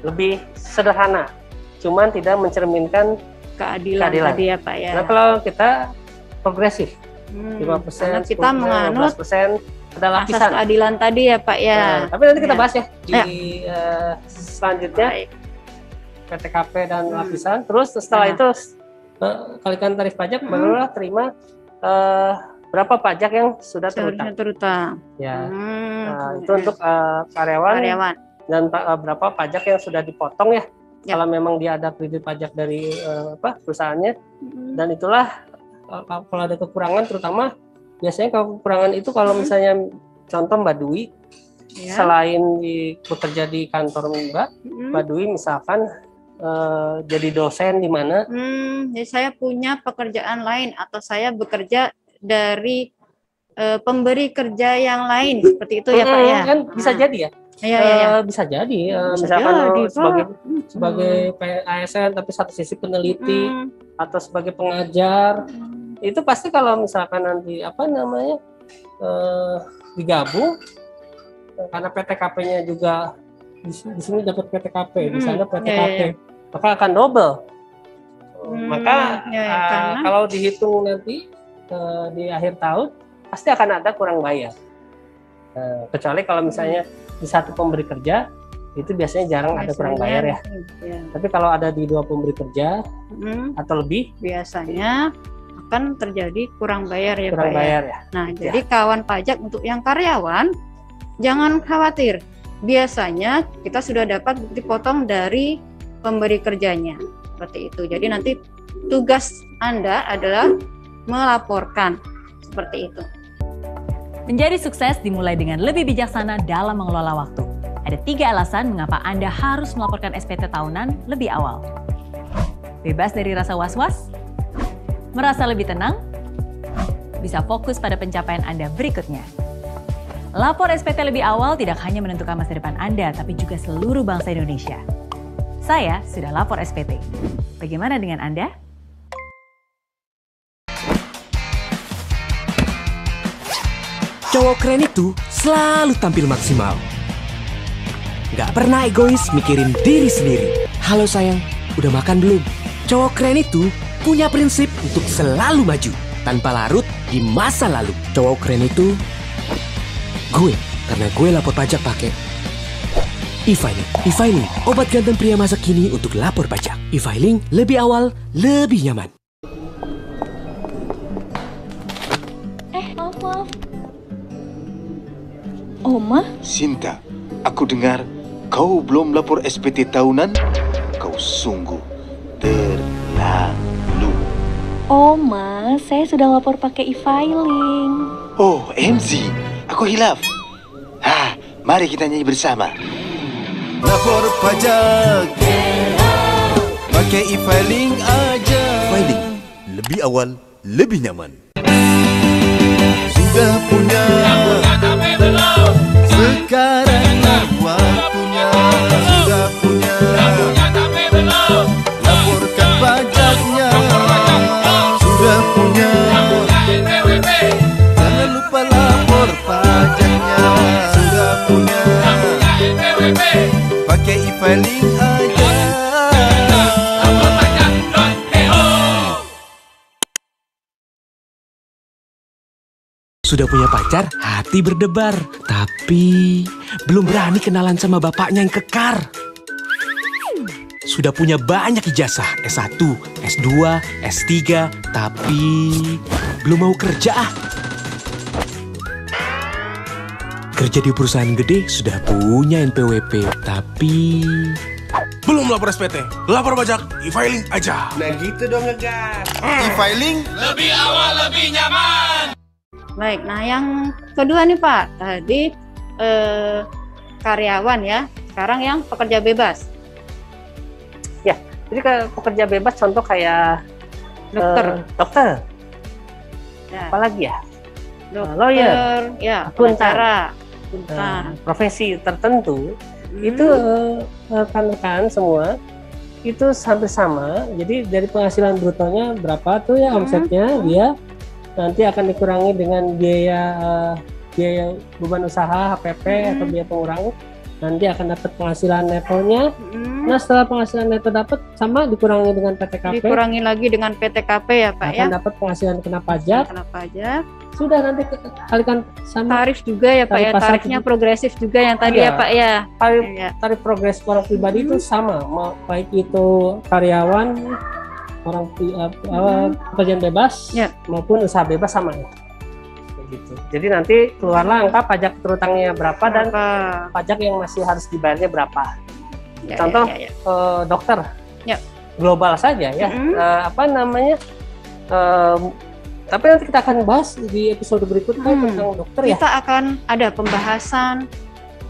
Lebih sederhana. Cuman tidak mencerminkan keadilan tadi ya Pak ya. Nah, kalau kita progresif. 5%, kita 10%, menganut 15%. Ada lapisan asas keadilan tadi ya Pak ya. Tapi nanti kita bahas ya di selanjutnya PTKP dan lapisan. Terus setelah itu kalikan tarif pajak, barulah terima berapa pajak yang sudah terutang. Ya, itu untuk karyawan. Dan berapa pajak yang sudah dipotong ya. Kalau memang dia ada kredit pajak dari perusahaannya. Dan itulah kalau ada kekurangan, terutama biasanya kalau kekurangan itu kalau misalnya contoh Mbak Dwi, selain bekerja di kantor Mbak Dwi misalkan jadi dosen di mana? Jadi saya punya pekerjaan lain atau saya bekerja dari pemberi kerja yang lain seperti itu ya Pak ya. Kan bisa jadi ya. Bisa jadi misalkan sebagai ASN tapi satu sisi peneliti atau sebagai pengajar. Itu pasti kalau misalkan nanti digabung karena PTKP-nya juga di sini dapat PTKP, di sana PTKP, maka akan double. Maka kalau dihitung nanti di akhir tahun pasti akan ada kurang bayar. Kecuali kalau misalnya di satu pemberi kerja itu biasanya jarang ada kurang bayar ya. Tapi kalau ada di 2 pemberi kerja atau lebih, biasanya akan terjadi kurang bayar ya kurang Pak bayar ya. Nah, jadi kawan pajak untuk yang karyawan jangan khawatir. Biasanya kita sudah dapat bukti potong dari pemberi kerjanya. Seperti itu. Jadi nanti tugas Anda adalah melaporkan seperti itu. Menjadi sukses dimulai dengan lebih bijaksana dalam mengelola waktu. Ada 3 alasan mengapa Anda harus melaporkan SPT tahunan lebih awal. Bebas dari rasa was-was, merasa lebih tenang, bisa fokus pada pencapaian Anda berikutnya. Lapor SPT lebih awal tidak hanya menentukan masa depan Anda, tapi juga seluruh bangsa Indonesia. Saya sudah lapor SPT. Bagaimana dengan Anda? Cowok keren itu selalu tampil maksimal. Gak pernah egois mikirin diri sendiri. Halo sayang, udah makan belum? Cowok keren itu punya prinsip untuk selalu maju, tanpa larut di masa lalu. Cowok keren itu gue, karena gue lapor pajak pakai e-filing. E-filing, obat ganteng pria masa kini untuk lapor pajak. E-filing lebih awal, lebih nyaman. Maaf. Oma? Sinta, aku dengar kau belum lapor SPT tahunan. Kau sungguh terlalu. Oma, saya sudah lapor pakai e-filing. Oh, MZ, aku hilaf. Mari kita nyanyi bersama. Lapor pajak pakai e-filing aja. Filing lebih awal, lebih nyaman. Sudah punya tapi belum. Sekarang waktunya. Sudah punya tapi belum. Laporkan pajaknya. Sudah punya. Jangan lupa lapor pajaknya. Sudah punya. Pakai e-filing aja. Sudah punya pacar, hati berdebar. Tapi belum berani kenalan sama bapaknya yang kekar. Sudah punya banyak ijazah, S1, S2, S3. Tapi belum mau kerja. Kerja di perusahaan gede, sudah punya NPWP. Tapi belum lapor SPT, lapor pajak, e-filing aja. Nah gitu dong ngegas. E-filing lebih awal, lebih nyaman. Baik, nah yang kedua nih Pak, tadi karyawan ya, sekarang yang pekerja bebas. Ya, jadi pekerja bebas contoh kayak dokter. Ya. Apalagi ya? Dokter, lawyer, ya, akuntan. Profesi tertentu itu rekan-rekan semua itu hampir sama. Jadi dari penghasilan brutonya berapa tuh ya omsetnya dia nanti akan dikurangi dengan biaya beban usaha HPP atau biaya pengurangan, nanti akan dapat penghasilan netonya. Nah setelah penghasilan neto dapat sama dikurangi dengan PTKP, dikurangi lagi dengan PTKP ya Pak, akan dapat penghasilan kena pajak. Sudah nanti kalikan sama tarif juga ya Pak ya, tarifnya progresif juga yang tadi ya Pak ya. Tarif progresif orang pribadi itu sama, baik itu karyawan, orang pekerjaan bebas maupun usaha bebas sama ya. Gitu. Jadi nanti keluarlah angka pajak terutangnya berapa dan pajak yang masih harus dibayarnya berapa. Contoh dokter, global saja ya. Tapi nanti kita akan bahas di episode berikutnya tentang dokter ya. Kita akan ada pembahasan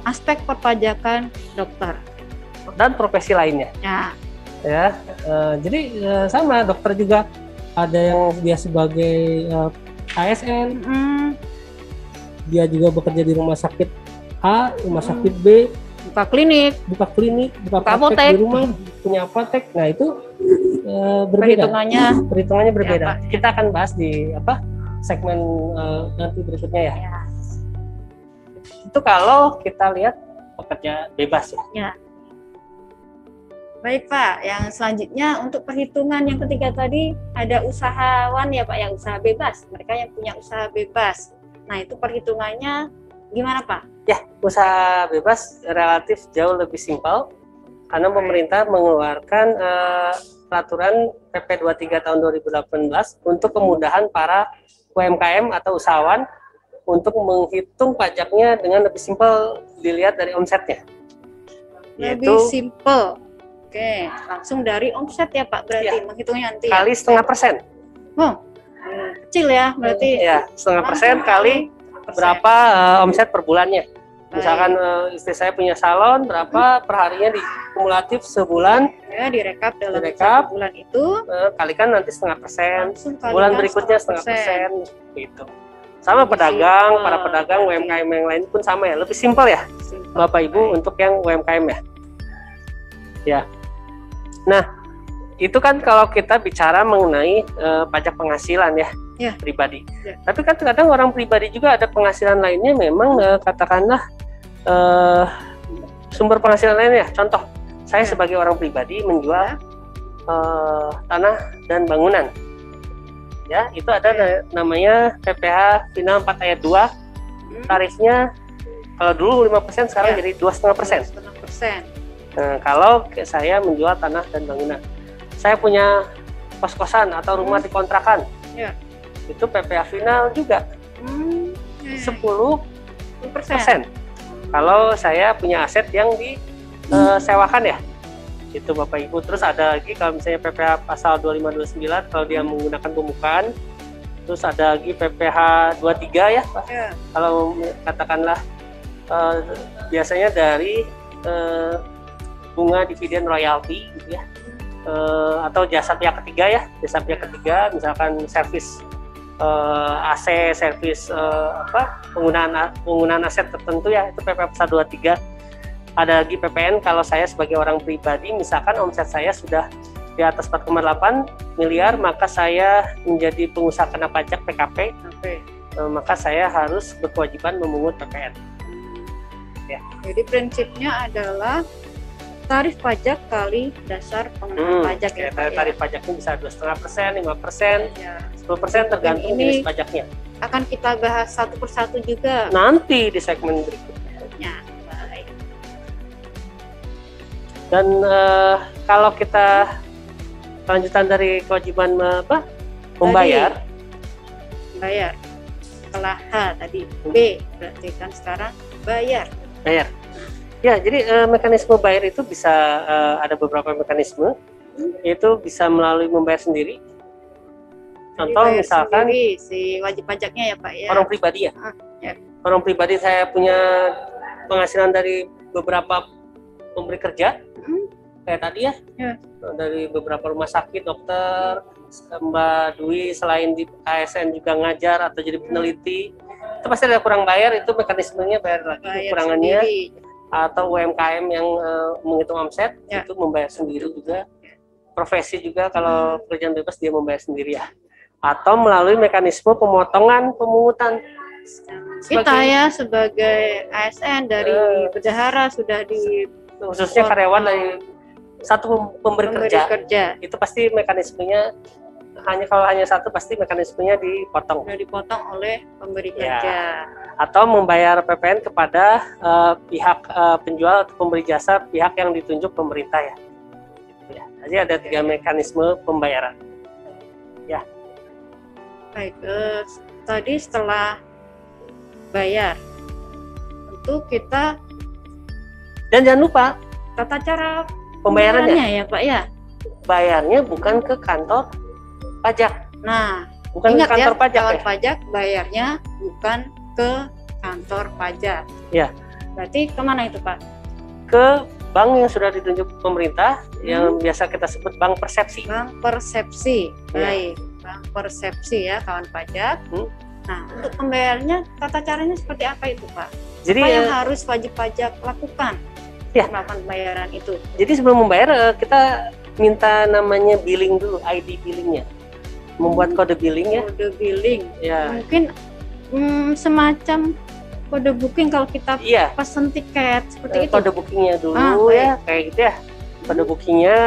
aspek perpajakan dokter dan profesi lainnya. Ya, jadi sama dokter juga ada yang dia sebagai ASN, dia juga bekerja di rumah sakit A, rumah sakit B, buka klinik, buka apotek di rumah, punya apotek. Nah itu berbeda. Perhitungannya berbeda. Ya, kita akan bahas di segmen nanti berikutnya ya. Itu kalau kita lihat pekerja bebas ya. Baik Pak, yang selanjutnya untuk perhitungan yang ketiga tadi ada usahawan ya Pak, yang usaha bebas, mereka yang punya usaha bebas. Nah itu perhitungannya gimana Pak? Ya, usaha bebas relatif jauh lebih simpel karena pemerintah mengeluarkan peraturan PP 23 tahun 2018 untuk kemudahan para UMKM atau usahawan untuk menghitung pajaknya dengan lebih simpel dilihat dari omsetnya. Lebih simpel. Oke, langsung dari omset ya Pak berarti menghitungnya nanti. Kali setengah persen. Oh, kecil ya berarti. Ya, setengah persen kali berapa omset per bulannya. Misalkan istri saya punya salon, berapa perharinya dikumulatif sebulan. Ya, direkap dalam satu bulan itu. Kalikan nanti setengah persen. Bulan berikutnya setengah persen. Gitu. Sama pedagang, para pedagang UMKM yang lain pun sama ya. Lebih simpel ya, Bapak Ibu untuk yang UMKM ya. Ya. Nah, itu kan kalau kita bicara mengenai pajak penghasilan ya, pribadi. Tapi kan kadang orang pribadi juga ada penghasilan lainnya memang katakanlah sumber penghasilan lainnya. Contoh, saya sebagai orang pribadi menjual tanah dan bangunan. Ya, itu ada namanya PPh final 4 ayat 2. Tarifnya kalau dulu 5%, sekarang jadi 2,5%. Nah, kalau saya menjual tanah dan bangunan, saya punya kos-kosan atau rumah dikontrakan, itu PPh final juga 10%. Kalau saya punya aset yang disewakan ya, itu Bapak Ibu. Terus ada lagi kalau misalnya PPh pasal 2529 kalau dia menggunakan pembukaan. Terus ada lagi PPh 23 ya Pak. Kalau katakanlah biasanya dari bunga dividen royalti gitu ya, atau jasa pihak ketiga ya, jasa pihak ketiga misalkan servis AC, servis penggunaan aset tertentu ya, itu PPh pasal 23. Ada lagi PPN kalau saya sebagai orang pribadi misalkan omset saya sudah di atas 4,8 miliar, maka saya menjadi pengusaha kena pajak PKP, maka saya harus berkewajiban memungut PPN. Ya. Jadi prinsipnya adalah tarif pajak kali dasar pengenaan pajak ya, tarif pajaknya bisa 2,5%, 5%, 10% tergantung jenis pajaknya. Akan kita bahas satu persatu juga nanti di segmen berikutnya. Baik. Dan kalau kita lanjutan dari kewajiban membayar, bayar. Setelah H tadi B, berarti kan sekarang bayar. Ya, jadi mekanisme bayar itu bisa ada beberapa mekanisme, yaitu bisa melalui membayar sendiri. Contoh misalkan sendiri, si wajib pajaknya ya Pak ya. Orang pribadi ya. Orang pribadi saya punya penghasilan dari beberapa pemberi kerja, kayak tadi ya, dari beberapa rumah sakit, dokter, Mbak Dwi selain di ASN juga ngajar atau jadi peneliti, itu pasti ada kurang bayar, itu mekanismenya bayar lagi kekurangannya. Atau UMKM yang menghitung omset itu membayar sendiri juga. Profesi juga kalau pekerjaan bebas dia membayar sendiri ya. Atau melalui mekanisme pemotongan pemungutan. Kita ya sebagai ASN dari bendahara sudah khususnya karyawan dari satu pemberi kerja, itu pasti mekanismenya kalau hanya satu pasti mekanismenya dipotong. Sudah dipotong oleh pemberi kerja. Atau membayar PPN kepada pihak penjual atau pemberi jasa pihak yang ditunjuk pemerintah ya. Jadi ada 3 mekanisme pembayaran. Ya. Baik, tadi setelah bayar, tentu kita jangan lupa tata cara pembayarannya ya Pak ya. Bayarnya bukan ke kantor pajak. Nah, bukan ingat ke kantor ya, pajak ya. Pajak bayarnya bukan ke kantor pajak. Ya. Berarti kemana itu Pak? Ke bank yang sudah ditunjuk pemerintah, yang biasa kita sebut bank persepsi. Bank persepsi, baik. Bank persepsi ya kawan pajak. Nah, untuk pembayarannya tata caranya seperti apa itu Pak? Jadi apa yang harus wajib pajak lakukan? Melakukan pembayaran itu. Jadi sebelum membayar kita minta namanya billing dulu, ID billingnya. Membuat kode billing ya. Kode billing. Ya. Mungkin semacam kode booking kalau kita pesan tiket seperti itu. Kode bookingnya dulu ya, kayak gitu ya. Kode bookingnya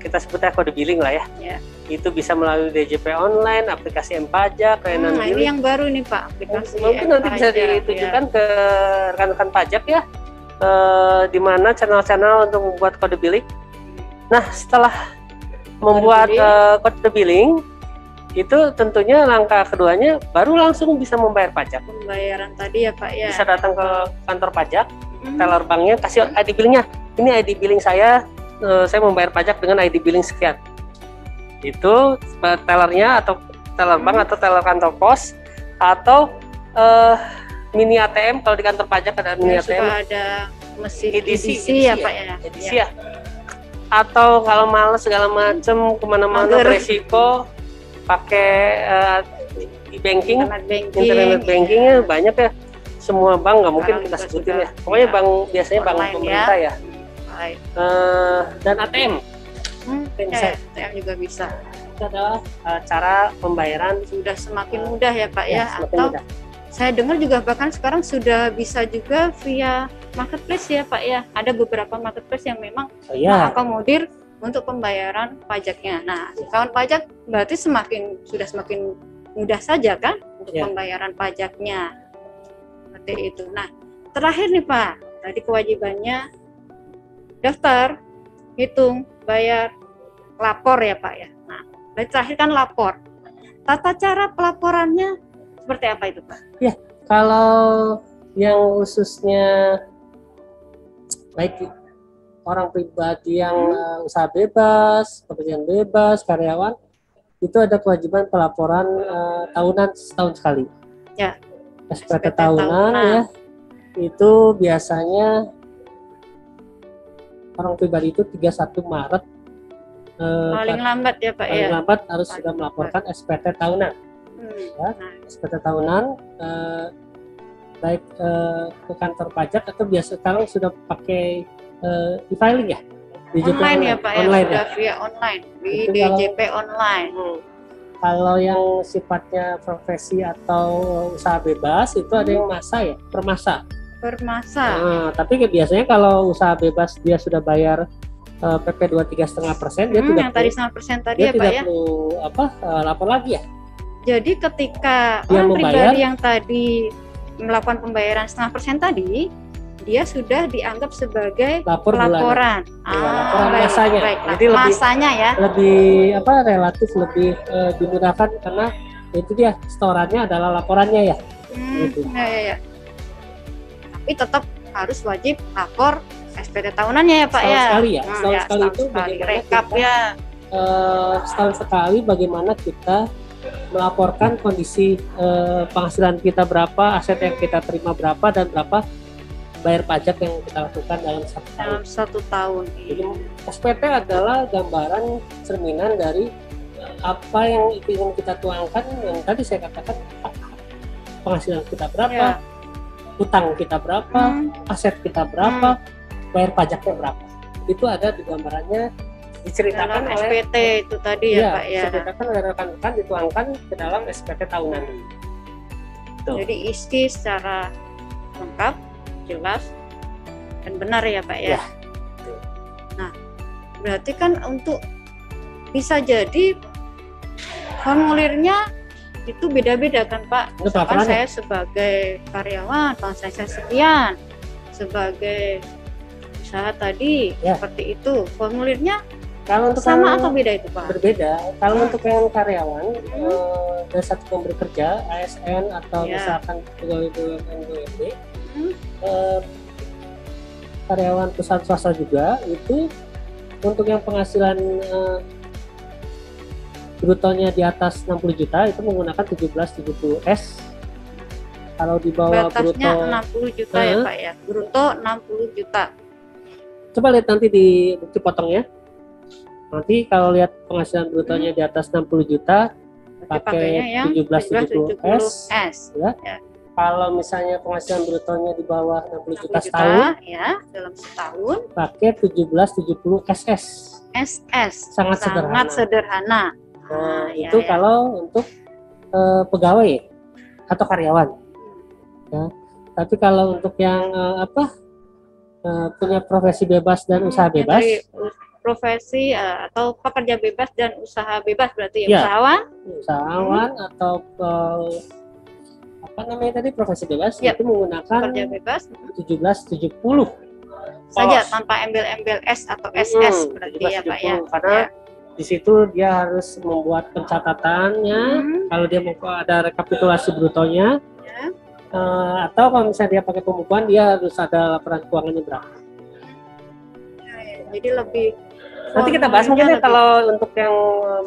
kita sebutnya kode billing lah ya. Itu bisa melalui DJP online, aplikasi M-Pajak, layanan Nah, ini bilik. yang baru nih Pak, aplikasi Mungkin nanti bisa M-Pajak, ditujukan ya. ke rekan-rekan pajak ya, di mana channel-channel untuk membuat kode billing. Nah, setelah membuat kode billing, itu tentunya langkah keduanya baru langsung bisa membayar pajak. Pembayaran tadi ya Pak ya. Bisa datang ke kantor pajak, teller banknya, kasih ID billingnya. Ini ID billing saya membayar pajak dengan ID billing sekian. Itu tellernya atau teller bank atau teller kantor pos atau mini ATM. Kalau di kantor pajak ada mini ATM, suka ada mesin edisi ya Pak ya. edisi ya. Atau kalau males segala macem kemana-mana beresiko pakai e-banking, internet bankingnya banyak ya. Semua bank nggak mungkin kita sebutin ya. Pokoknya bank biasanya bank pemerintah ya. Dan ATM. ATM juga bisa. Itu adalah cara pembayaran sudah semakin mudah ya Pak ya. semakin Atau mudah. saya dengar juga bahkan sekarang sudah bisa juga via marketplace ya Pak ya. Ada beberapa marketplace yang memang mengakomodir untuk pembayaran pajaknya. Nah, kawan pajak berarti sudah semakin mudah saja kan untuk pembayaran pajaknya. Seperti itu. Nah, terakhir nih Pak, tadi kewajibannya daftar, hitung, bayar, lapor ya Pak ya. Nah, terakhir kan lapor. Tata cara pelaporannya seperti apa itu Pak? Ya, kalau yang khususnya baik orang pribadi yang usaha bebas, pekerjaan bebas, karyawan, itu ada kewajiban pelaporan tahunan setahun sekali. Ya. SPT tahunan ya. Itu biasanya orang pribadi itu 31 Maret paling lambat ya Pak paling ya. lambat harus sudah melaporkan SPT tahunan. Ya, SPT tahunan baik ke kantor pajak atau biasa sekarang sudah pakai e-filing ya. Online ya Pak online ya, sudah via online di Itu DJP online. Kalau yang sifatnya profesi atau usaha bebas itu ada yang masa ya, per masa. Per masa. Nah, tapi biasanya kalau usaha bebas dia sudah bayar PP 23,5%, dia tidak yang tadi 5% tadi dia ya Pak tidak ya. perlu lapor lagi ya. Jadi ketika Dia orang membayar, pribadi yang tadi melakukan pembayaran 0,5% tadi, dia sudah dianggap sebagai Laporan laporan. masanya. Jadi lebih masanya ya. Lebih relatif lebih dimudahkan karena itu dia setorannya adalah laporannya ya. Gitu. Ya. Tapi tetap harus wajib lapor SPT tahunannya ya Pak ya. Sekali ya. Setahun sekali itu bagaimana rekap kita, ya. Setahun sekali bagaimana kita melaporkan kondisi penghasilan kita berapa, aset yang kita terima berapa, dan berapa bayar pajak yang kita lakukan dalam satu tahun. Jadi SPT adalah gambaran cerminan dari apa yang ingin kita tuangkan, yang tadi saya katakan penghasilan kita berapa, utang kita berapa, aset kita berapa, bayar pajaknya berapa. Itu ada di gambarannya, diceritakan dalam oleh SPT itu tadi ya Pak ya. Diceritakan oleh rekan-rekan, dituangkan ke dalam SPT tahunan. Jadi isi secara lengkap, jelas, dan benar ya Pak ya. Nah, berarti kan untuk bisa jadi formulirnya itu beda-beda kan Pak. Misalkan saya sebagai karyawan, tahun saya sekian, sebagai usaha tadi seperti itu. Formulirnya kalau untuk sama atau beda itu Pak? Berbeda. Kalau untuk yang karyawan dari satu pemberi kerja, ASN atau misalkan pegawai BUMN, karyawan perusahaan swasta juga, itu untuk yang penghasilan brutonya di atas 60 juta itu menggunakan 1770S. Kalau di bawah batasnya bruto 60 juta ya Pak ya. Bruto 60 juta. Coba lihat nanti di bukti potongnya. Nanti kalau lihat penghasilan brutonya di atas 60 juta pakai 1770S ya. Kalau misalnya penghasilan brutonya di bawah 60 juta setahun ya, dalam setahun pakai 1770 SS. SS. Sangat sederhana. Nah, itu kalau untuk pegawai atau karyawan. Ya. Tapi kalau untuk yang punya profesi bebas dan usaha bebas, profesi atau pekerja bebas dan usaha bebas berarti ya, Ya. usahawan atau apa namanya tadi, profesi bebas Ya. itu menggunakan pekerja bebas 1770 saja polos. tanpa embel-embel S atau SS berarti ya Pak ya. 1770, karena di situ dia harus membuat pencatatannya kalau dia mau ada rekapitulasi brutonya. Atau kalau misalnya dia pakai pembukuan, dia harus ada laporan keuangannya berapa. Jadi lebih Nanti kita bahas mungkin ya lebih- kalau untuk yang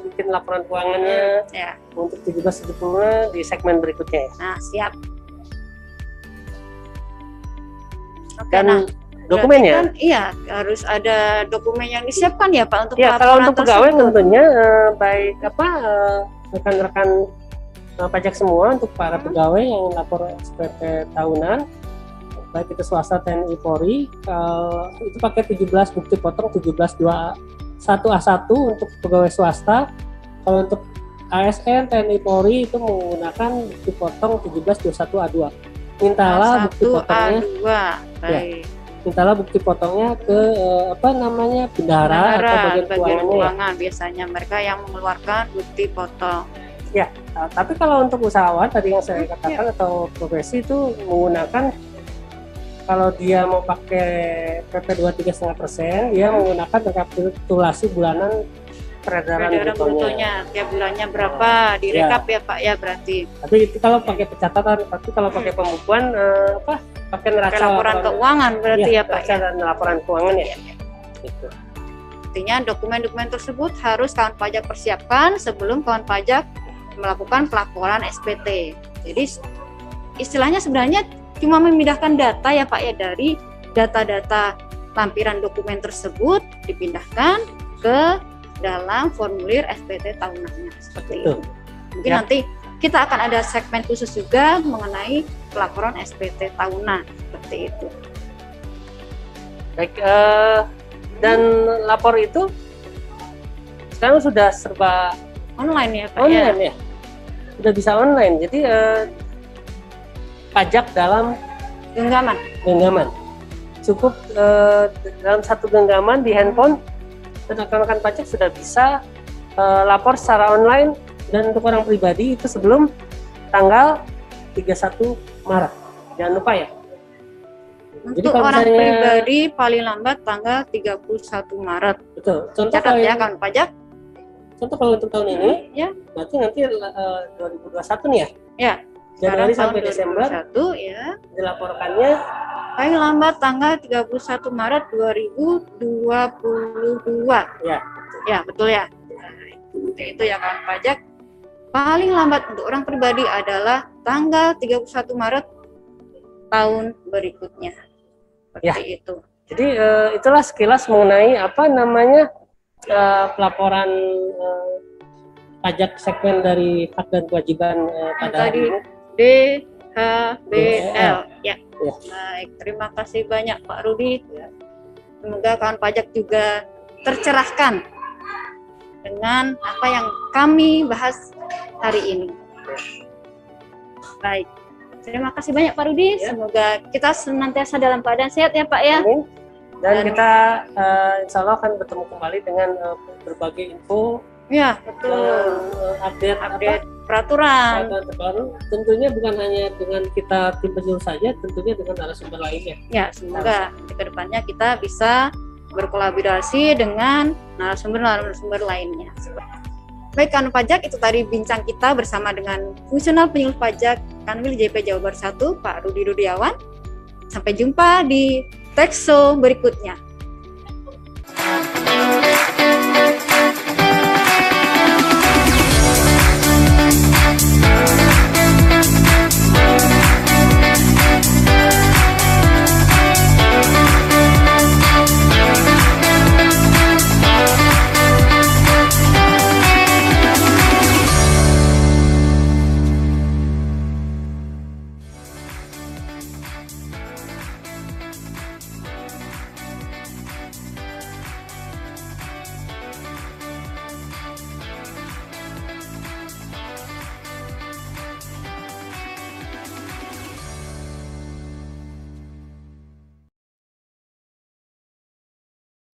bikin laporan keuangannya ya. untuk 1770 di segmen berikutnya ya. Nah, siap. Oke, Dan nah, dokumennya? berarti kan, iya, harus ada dokumen yang disiapkan ya Pak untuk Ya, kalau laporan untuk pegawai tersebut. tentunya baik rekan-rekan pajak semua, untuk para pegawai yang lapor SPT tahunan, baik itu swasta, TNI, Polri, itu pakai 17 bukti potong 1721A1 untuk pegawai swasta. Kalau untuk ASN, TNI, Polri itu menggunakan bukti potong 1721A2. Mintalah bukti potongnya. A2, baik. Mintalah bukti potongnya ke bendahara atau bagian keuangannya. keuangan biasanya mereka yang mengeluarkan bukti potong. Ya, tapi kalau untuk usahawan tadi yang saya katakan atau profesi itu menggunakan, kalau dia mau pakai PP 23,5%, dia menggunakan rekapitulasi bulanan peredaran brutonya. Tiap bulannya berapa direkap ya Pak ya berarti. Tapi itu kalau pakai pencatatan, tapi kalau pakai pembukuan pakai neraca laporan keuangan berarti ya Pak ya. Dan laporan keuangan ya. Gitu. Artinya dokumen-dokumen tersebut harus kawan pajak persiapkan sebelum kawan pajak melakukan pelaporan SPT. Jadi istilahnya sebenarnya cuma memindahkan data ya Pak ya, dari data-data lampiran dokumen tersebut dipindahkan ke dalam formulir SPT tahunannya seperti itu. Mungkin nanti kita akan ada segmen khusus juga mengenai pelaporan SPT tahunan seperti itu. Baik, dan lapor itu sekarang sudah serba online ya Pak online ya. ya, sudah bisa online. Jadi pajak dalam genggaman cukup dalam satu genggaman di handphone, dan rekan-rekan pajak sudah bisa lapor secara online. Dan untuk orang pribadi itu sebelum tanggal 31 Maret, jangan lupa ya. Untuk orang pribadi paling lambat tanggal 31 Maret. Betul. Contoh catat ya kawan pajak. Contoh kalau untuk tahun ini, ya, berarti nanti 2021 nih ya? Ya. Januari sampai Desember ya. Dilaporkannya paling lambat tanggal 31 Maret 2022. Ya. Ya, betul ya. Itu ya kawan pajak. Paling lambat untuk orang pribadi adalah tanggal 31 Maret tahun berikutnya. Seperti itu. Jadi itulah sekilas mengenai pelaporan pajak segmen dari hak dan kewajiban pada hari ini. DHBL. Ya. Baik, terima kasih banyak Pak Rudi. Semoga kawan pajak juga tercerahkan dengan apa yang kami bahas hari ini. Baik. Terima kasih banyak Pak Rudi. Semoga kita senantiasa dalam keadaan sehat ya Pak ya. Amin. Dan kita insya Allah akan bertemu kembali dengan berbagai info. Ya, betul. Update peraturan terbaru. Tentunya bukan hanya dengan kita tim penyuluh saja, tentunya dengan narasumber lainnya. Ya, semoga di kedepannya kita bisa berkolaborasi dengan narasumber lainnya. Baik kawan pajak, itu tadi bincang kita bersama dengan fungsional penyuluh pajak Kanwil JP Jawa Barat 1, Pak Rudi Rudiawan. Sampai jumpa di Texo berikutnya.